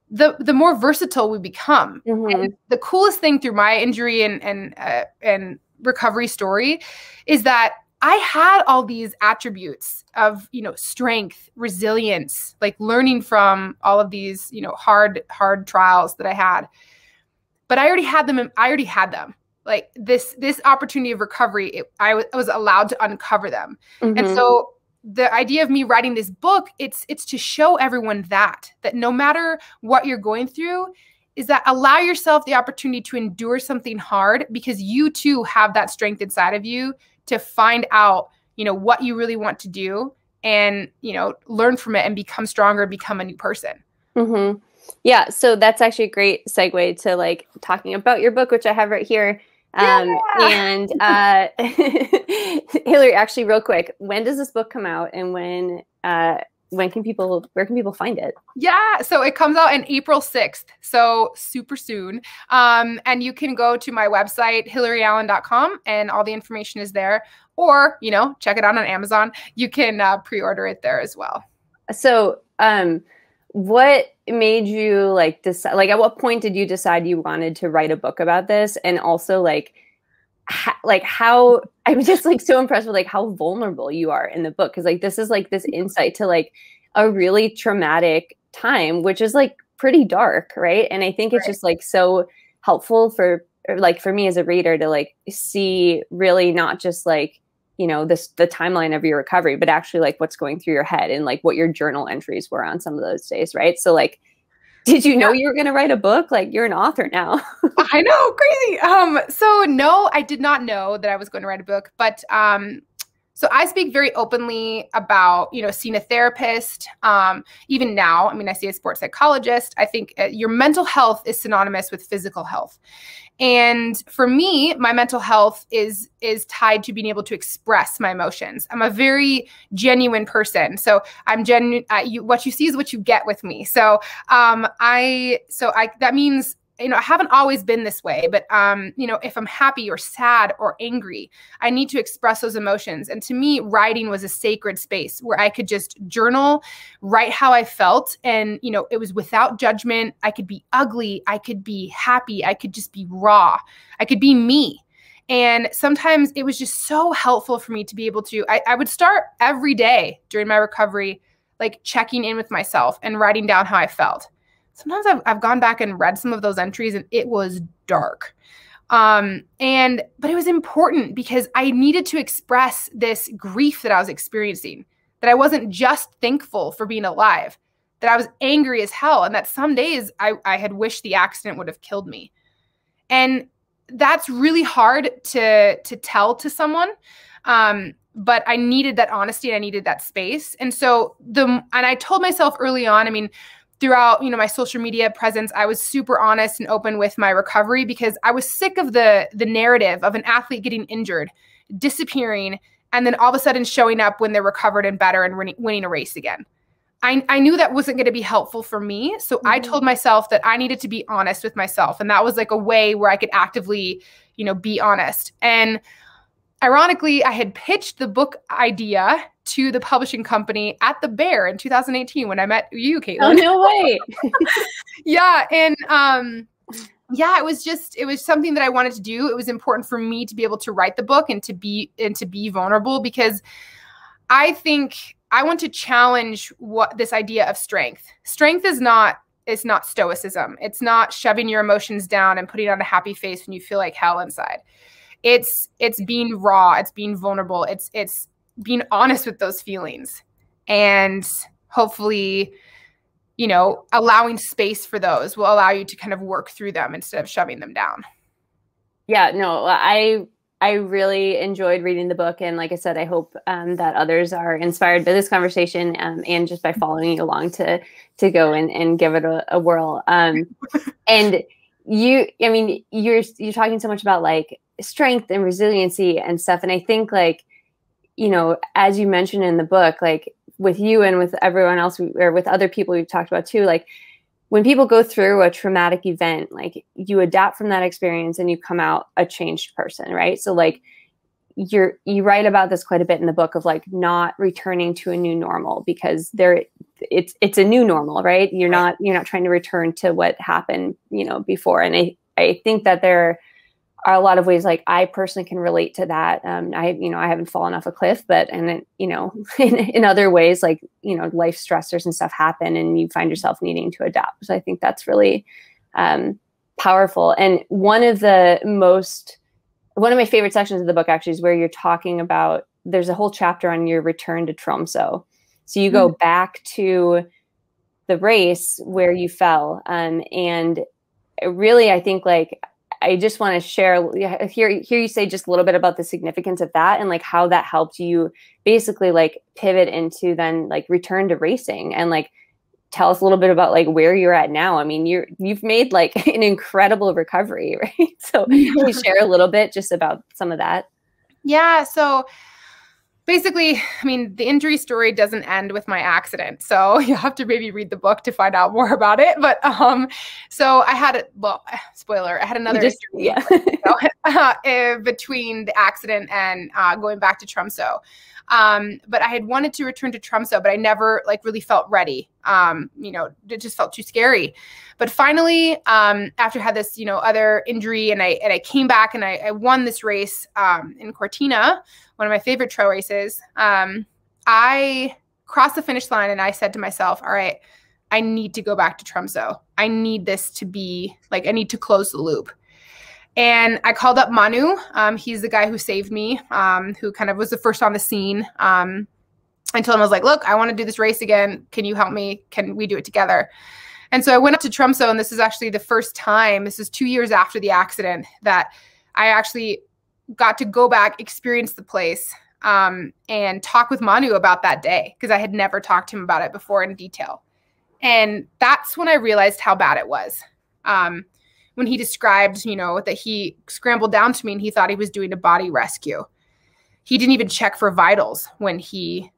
the more versatile we become. Mm-hmm. And the coolest thing through my injury and recovery story is that I had all these attributes of, you know, strength, resilience, like learning from all of these, you know, hard trials that I had. But I already had them. Like this opportunity of recovery, I was allowed to uncover them. Mm-hmm. And so the idea of me writing this book, it's to show everyone that no matter what you're going through, is that allow yourself the opportunity to endure something hard because you too have that strength inside of you to find out, you know, what you really want to do and, you know, learn from it and become stronger, become a new person. Mm-hmm. Yeah. So that's actually a great segue to like talking about your book, which I have right here. And Hillary, actually real quick, when does this book come out and where can people find it? Yeah, so it comes out on April 6th, so super soon. And you can go to my website, hillaryallen.com, and all the information is there. Or, you know, check it out on Amazon. You can pre-order it there as well. So what made you like decide, like at what point did you decide you wanted to write a book about this? And also like how I'm just like so impressed with like how vulnerable you are in the book. Cause like, this is like this insight to like a really traumatic time, which is like pretty dark. Right. And I think it's just like so helpful for me as a reader to like see really not just like, you know, the timeline of your recovery, but actually like what's going through your head and like what your journal entries were on some of those days. Right. So like, did you know you were going to write a book? Like you're an author now. I know, crazy. So no, I did not know that I was going to write a book, but so I speak very openly about, you know, seeing a therapist. Even now, I mean, I see a sports psychologist. I think your mental health is synonymous with physical health. And for me, my mental health is tied to being able to express my emotions. I'm a very genuine person. So I'm genuine. What you see is what you get with me. So that means, you know, I haven't always been this way, but, you know, if I'm happy or sad or angry, I need to express those emotions. And to me, writing was a sacred space where I could just journal, write how I felt. And, you know, it was without judgment. I could be ugly. I could be happy. I could just be raw. I could be me. And sometimes it was just so helpful for me to be able to, I would start every day during my recovery, like checking in with myself and writing down how I felt. Sometimes I've gone back and read some of those entries and it was dark. But it was important because I needed to express this grief that I was experiencing, that I wasn't just thankful for being alive, that I was angry as hell. And that some days I had wished the accident would have killed me. And that's really hard to tell to someone. But I needed that honesty and I needed that space. And so and I told myself early on, I mean, throughout, you know, my social media presence, I was super honest and open with my recovery because I was sick of the narrative of an athlete getting injured, disappearing, and then all of a sudden showing up when they're recovered and better and winning a race again. I knew that wasn't going to be helpful for me. So I told myself that I needed to be honest with myself. And that was like a way where I could actively, you know, be honest. And ironically, I had pitched the book idea to the publishing company at the Bear in 2018 when I met you, Kaytlyn. Oh, no way. Yeah. And yeah, it was something that I wanted to do. It was important for me to be able to write the book and to be vulnerable because I think I want to challenge what this idea of strength. Strength is not stoicism. It's not shoving your emotions down and putting on a happy face when you feel like hell inside. It's being raw. It's being vulnerable. It's being honest with those feelings, and hopefully, you know, allowing space for those will allow you to kind of work through them instead of shoving them down. Yeah, no, I really enjoyed reading the book. And like I said, I hope that others are inspired by this conversation and just by following you along to go and give it a whirl. And you're talking so much about like strength and resiliency and stuff. And I think like, you know, as you mentioned in the book, like with you and with everyone else or with other people we've talked about too, like when people go through a traumatic event, like you adapt from that experience and you come out a changed person, right? So like you write about this quite a bit in the book of like not returning to a new normal because it's a new normal, right? You're not trying to return to what happened, you know, before. And I think that there are a lot of ways, like I personally can relate to that. I haven't fallen off a cliff, but in other ways, like, you know, life stressors and stuff happen and you find yourself needing to adapt. So I think that's really powerful. And one of my favorite sections of the book actually is where you're talking about, there's a whole chapter on your return to Tromsø. So you go back to the race where you fell. And really, I think like, I just want to hear you say just a little bit about the significance of that and like how that helped you basically like pivot into then like return to racing, and like tell us a little bit about like where you're at now. I mean, you've made like an incredible recovery, right? So can you share a little bit just about some of that? Yeah. So basically, I mean, the injury story doesn't end with my accident. So you have to maybe read the book to find out more about it. But so I had spoiler, I had another injury between the accident and going back to Tromsø. But I had wanted to return to Tromsø, but I never like really felt ready. It just felt too scary. But finally, after I had this, other injury and I came back and I won this race in Cortina, one of my favorite trail races. I crossed the finish line and I said to myself, all right, I need to go back to Tromsø. I need this to be like, I need to close the loop. And I called up Manu. He's the guy who saved me, who kind of was the first on the scene. I told him, I was like, look, I want to do this race again. Can you help me? Can we do it together? And so I went up to Tromsø, and this is actually the first time, this is 2 years after the accident, that I actually got to go back, experience the place, and talk with Manu about that day, because I had never talked to him about it before in detail. And that's when I realized how bad it was. When he described, that he scrambled down to me and he thought he was doing a body rescue. He didn't even check for vitals when he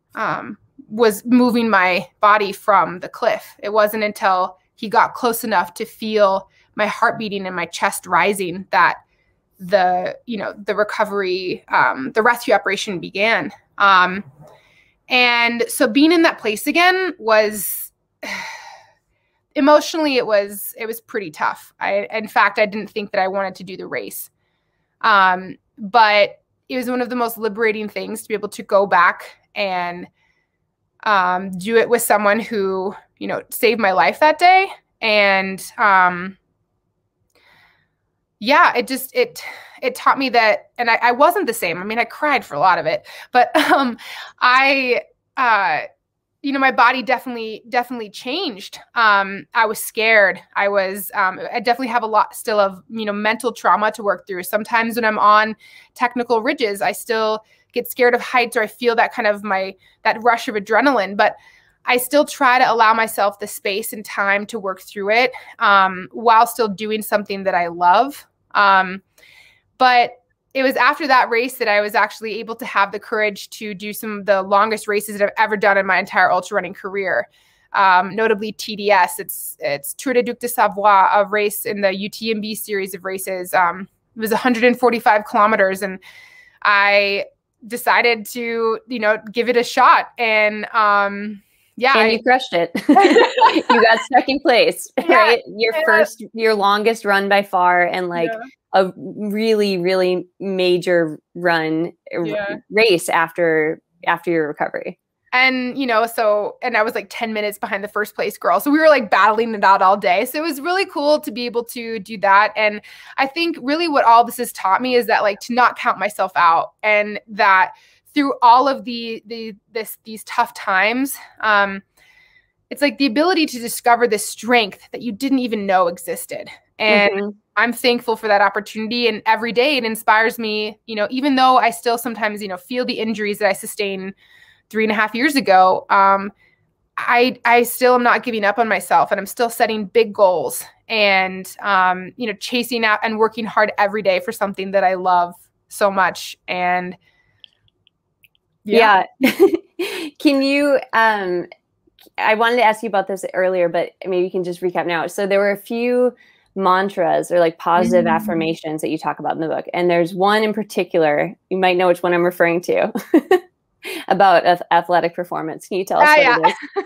was moving my body from the cliff. It wasn't until he got close enough to feel my heart beating and my chest rising that the recovery, the rescue operation began. And so being in that place again was... Emotionally, it was pretty tough. In fact, I didn't think that I wanted to do the race. But it was one of the most liberating things to be able to go back and do it with someone who, saved my life that day. And it taught me that, and I wasn't the same. I mean, I cried for a lot of it, but my body definitely changed. I was scared. I definitely have a lot still of, mental trauma to work through. Sometimes when I'm on technical ridges, I still get scared of heights, or I feel that kind of that rush of adrenaline, but I still try to allow myself the space and time to work through it, while still doing something that I love. But it was after that race that I was actually able to have the courage to do some of the longest races that I've ever done in my entire ultra running career. Notably TDS. It's Tour de Duc de Savoie, a race in the UTMB series of races. It was 145 kilometers, and I decided to, give it a shot. And and you crushed it. You got second place, right? Your longest run by far, and a really, really major race after after your recovery. And, you know, and I was like 10 minutes behind the first place girl. So we were like battling it out all day. So it was really cool to be able to do that. And I think really what all this has taught me is that like to not count myself out, and that through all of these tough times, it's like the ability to discover this strength that you didn't even know existed. And I'm thankful for that opportunity. And every day it inspires me, you know, even though I still sometimes, you know, feel the injuries that I sustained 3.5 years ago, I still am not giving up on myself, and I'm still setting big goals and, you know, chasing out and working hard every day for something that I love so much. And yeah. Can you, I wanted to ask you about this earlier, but maybe you can just recap now. So there were a few mantras or like positive affirmations that you talk about in the book. And there's one in particular, you might know which one I'm referring to, about athletic performance. Can you tell us what it is?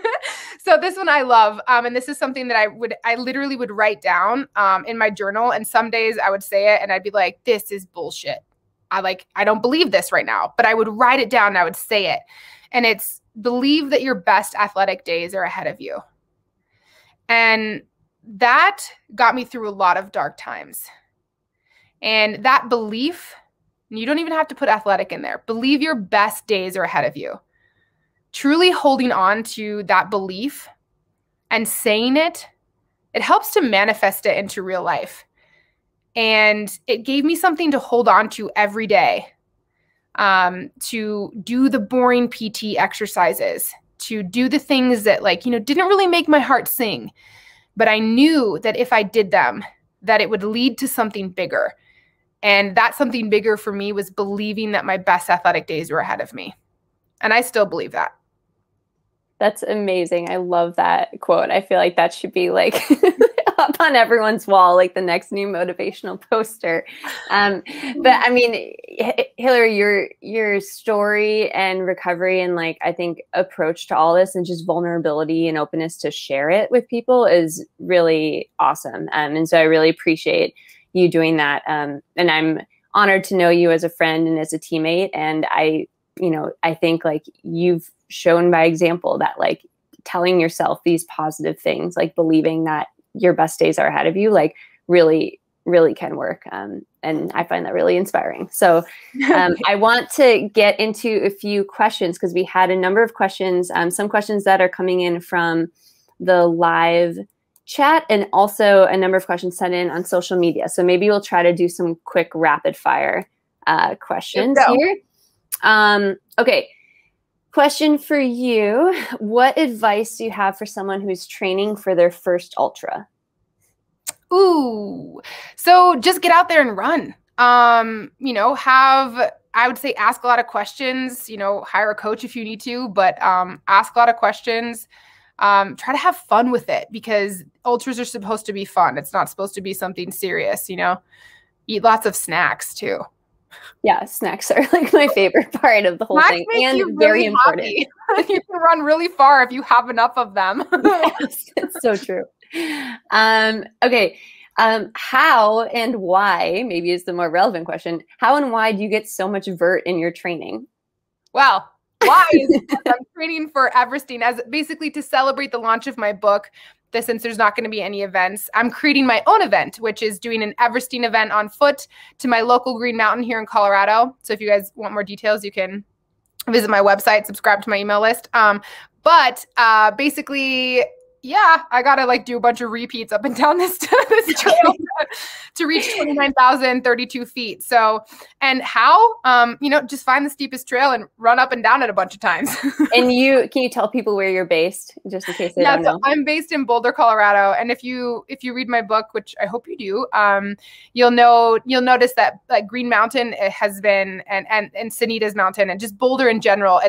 So this one I love. And this is something that I literally would write down in my journal. And some days I would say it and I'd be like, this is bullshit. I don't believe this right now, but I would write it down and I would say it. And it's, believe that your best athletic days are ahead of you. And that got me through a lot of dark times. And that belief, you don't even have to put athletic in there. Believe your best days are ahead of you. Truly holding on to that belief and saying it, it helps to manifest it into real life. And it gave me something to hold on to every day, to do the boring PT exercises, to do the things that like, you know, didn't really make my heart sing, but I knew that if I did them, that it would lead to something bigger. And that something bigger for me was believing that my best athletic days were ahead of me. And I still believe that. That's amazing. I love that quote. I feel like that should be like up on everyone's wall, like the next new motivational poster. But I mean, Hillary, your story and recovery and like, I think approach to all this and just vulnerability and openness to share it with people is really awesome. And so I really appreciate you doing that. And I'm honored to know you as a friend and as a teammate. And I think like you've shown by example that like telling yourself these positive things, like believing that your best days are ahead of you, like really, really can work. And I find that really inspiring. So I want to get into a few questions because we had a number of questions, some questions that are coming in from the live chat and also a number of questions sent in on social media. So maybe we'll try to do some quick rapid fire questions here. Okay. Question for you. What advice do you have for someone who's training for their first ultra? Ooh, so just get out there and run. You know, I would say ask a lot of questions, you know, hire a coach if you need to, but ask a lot of questions. Try to have fun with it because ultras are supposed to be fun. It's not supposed to be something serious, you know. Eat lots of snacks too. Yeah, snacks are like my favorite part of the whole thing and very important. You can run really far if you have enough of them. Yes, it's so true. Okay. How and why, maybe is the more relevant question, how and why do you get so much vert in your training? Well, why is I'm training for Everesting as basically to celebrate the launch of my book. Since there's not going to be any events, I'm creating my own event, which is doing an Everesting event on foot to my local Green Mountain here in Colorado. So if you guys want more details, you can visit my website, subscribe to my email list. But basically, yeah, I got to like do a bunch of repeats up and down this trail to reach 29,032 feet. So, and how, you know, just find the steepest trail and run up and down it a bunch of times. And can you tell people where you're based just in case they don't know? I'm based in Boulder, Colorado. And if you read my book, which I hope you do, you'll notice that like Green Mountain has been, and Sanitas Mountain and just Boulder in general,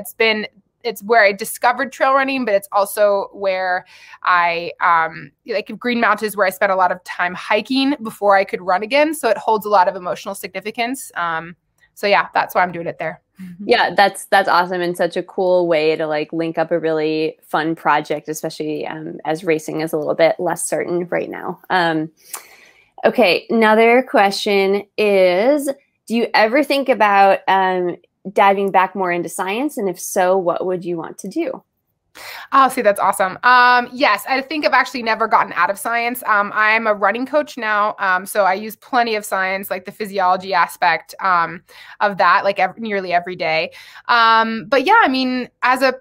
it's where I discovered trail running, but it's also where I, like Green Mountain is where I spent a lot of time hiking before I could run again. So it holds a lot of emotional significance. So yeah, that's why I'm doing it there. Yeah, that's awesome. And such a cool way to like link up a really fun project, especially as racing is a little bit less certain right now. Okay. Another question is, do you ever think about diving back more into science? And if so, what would you want to do? Oh, see, that's awesome. Yes, I think I've actually never gotten out of science. I'm a running coach now. So I use plenty of science, like the physiology aspect of that, like nearly every day. But yeah, I mean, as a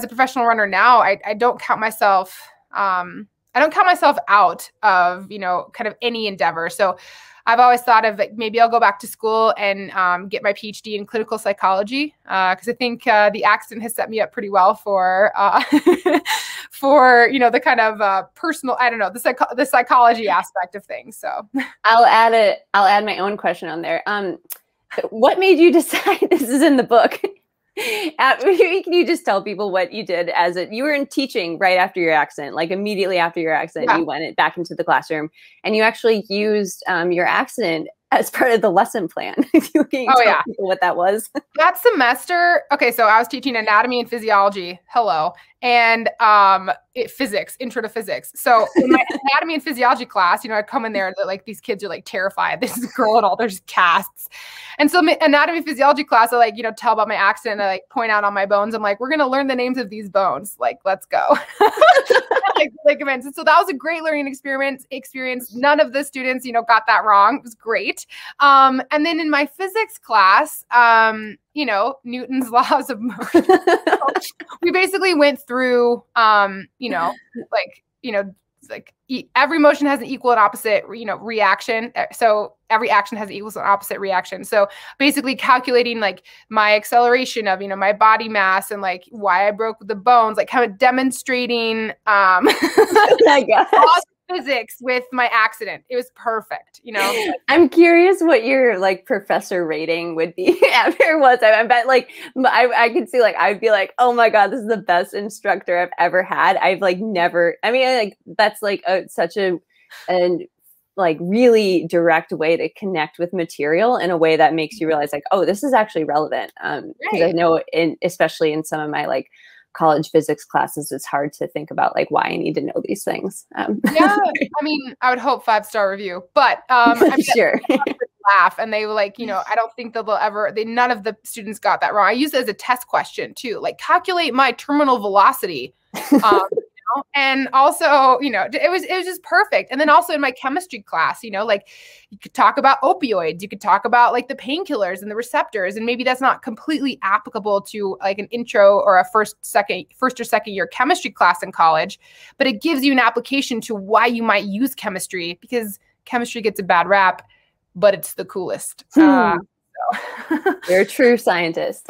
professional runner now, I don't count myself, out of, kind of any endeavor. So I've always thought of like, maybe I'll go back to school and get my PhD in clinical psychology, because I think the accident has set me up pretty well for the kind of personal, I don't know, the psychology aspect of things. So I'll add my own question on there. What made you decide, this is in the book, can you just tell people what you did you were in teaching right after your accident, like immediately after your accident, You went back into the classroom and you actually used your accident as part of the lesson plan. Can you tell people what that was? That semester, okay, so I was teaching anatomy and physiology, and physics, intro to physics. So in my anatomy and physiology class, I come in there, like these kids are like terrified. This girl and all there's casts. And so my anatomy and physiology class, I like, tell about my accident. I like point out on my bones. I'm like, we're going to learn the names of these bones. Like, let's go. Like ligaments. And so that was a great learning experience. None of the students, got that wrong. It was great. And then in my physics class, Newton's laws of motion. We basically went through, every motion has an equal and opposite, reaction. So every action has an equal and opposite reaction. So basically calculating like my acceleration of, my body mass and like why I broke the bones, like kind of demonstrating physics with my accident. It was perfect, I'm curious what your like professor rating would be afterwards. I bet like I could see like I'd be like, oh my God, this is the best instructor I've ever had. I've like never, I mean, like that's like such a like really direct way to connect with material in a way that makes you realize like, oh, this is actually relevant. Because I know especially in some of my like college physics classes, it's hard to think about like why I need to know these things. Yeah, I mean, I would hope 5-star review, but sure. Laugh and they were like, I don't think that none of the students got that wrong. I used it as a test question too, like calculate my terminal velocity. And also, it was just perfect. And then also in my chemistry class, like you could talk about opioids, you could talk about like the painkillers and the receptors. And maybe that's not completely applicable to like an intro or a first or second year chemistry class in college, but it gives you an application to why you might use chemistry, because chemistry gets a bad rap, but it's the coolest. You're a true scientist.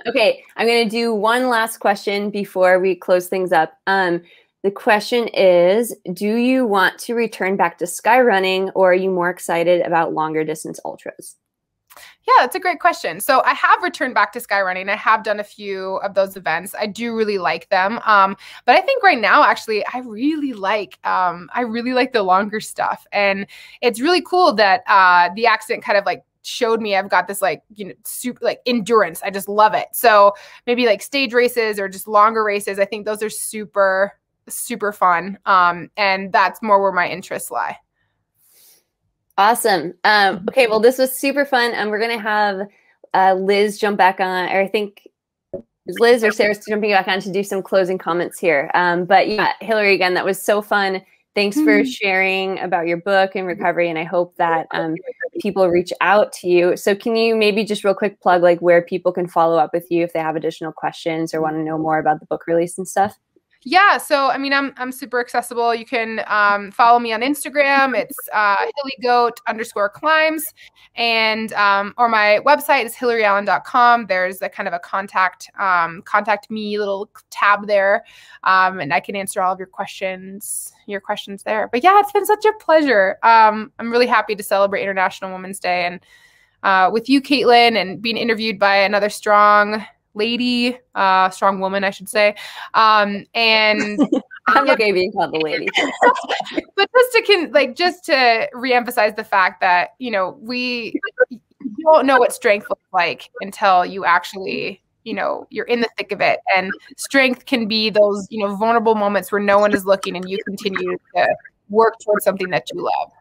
Okay, I'm going to do one last question before we close things up. The question is, do you want to return back to sky running, or are you more excited about longer distance ultras? Yeah, that's a great question. So I have returned back to sky running. I have done a few of those events. I do really like them. But I think right now, actually, I really like the longer stuff. And it's really cool that the accident kind of like showed me I've got this like, super like endurance. I just love it. So maybe like stage races or just longer races. I think those are super, super fun. And that's more where my interests lie. Awesome. Okay, well, this was super fun. And we're going to have Liz jump back on, or I think Liz or Sarah's jumping back on to do some closing comments here. But yeah, Hillary, again, that was so fun. Thanks for sharing about your book and recovery. And I hope that people reach out to you. So can you maybe just real quick plug like where people can follow up with you if they have additional questions or want to know more about the book release and stuff? Yeah, so I mean, I'm super accessible. You can follow me on Instagram. It's hillygoat_climbs, and or my website is hillaryallen.com. There's a kind of a contact me little tab there, and I can answer all of your questions there. But yeah, it's been such a pleasure. I'm really happy to celebrate International Women's Day and with you, Kaytlyn, and being interviewed by another strong woman, I should say. And I'm okay being called the lady. But just to reemphasize the fact that, you don't know what strength looks like until you actually, you're in the thick of it. And strength can be those, vulnerable moments where no one is looking and you continue to work towards something that you love.